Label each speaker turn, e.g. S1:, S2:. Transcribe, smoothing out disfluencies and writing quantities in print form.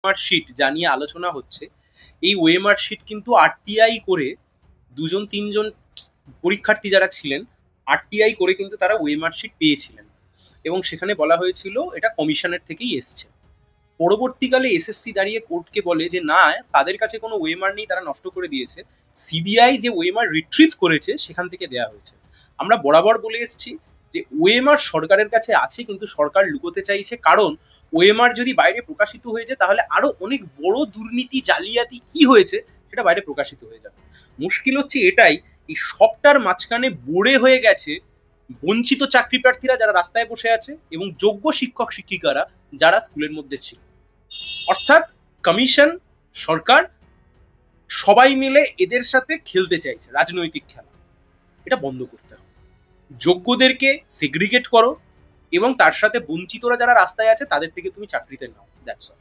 S1: OMR sheet যা নিয়ে আলোচনা হচ্ছে, এই ওএমআর শিট কিন্তু আরটিআই করে দুজন তিনজন পরীক্ষার্থী যারা ছিলেন আরটিআই করে কিন্তু তারা ওএমআর শিট পেয়েছিলেন, এবং সেখানে বলা হয়েছিল এটা কমিশনের থেকেই এসছে। পরবর্তীকালে এসএসসি দাঁড়িয়ে কোর্টকে বলে যে না, তাদের কাছে কোনো ওএমআর নেই, তারা নষ্ট করে দিয়েছে, সিবিআই যে ওএমআর রিট্রিভ করেছে সেখান থেকে দেয়া হয়েছে। আমরা বরাবর বলে এসেছি যে ওএমআর সরকারের কাছে আছে, কিন্তু সরকার লুকোতে চাইছে, কারণ ওএমআর যদি বাইরে প্রকাশিত হয়ে যায় তাহলে আরো অনেক বড় দুর্নীতি জালিয়াতি কি হয়েছে সেটা বাইরে প্রকাশিত হয়ে যাবে। মুশকিল হচ্ছে এটাই, এই সবটার মাঝখানে বড়ে হয়ে গেছে বঞ্চিত চাকরি প্রার্থীরা যারা রাস্তায় বসে আছে এবং যোগ্য শিক্ষক শিক্ষিকারা যারা স্কুলের মধ্যে ছিল। অর্থাৎ কমিশন, সরকার সবাই মিলে এদের সাথে খেলতে চাইছে রাজনৈতিক খেলা। এটা বন্ধ করতে হবে, যোগ্যদেরকে সেগ্রিগেট করো এবং তার সাথে বঞ্চিতরা যারা রাস্তায় আছে তাদের থেকে তুমি চাকরিতে নাও, দ্যাটস অল।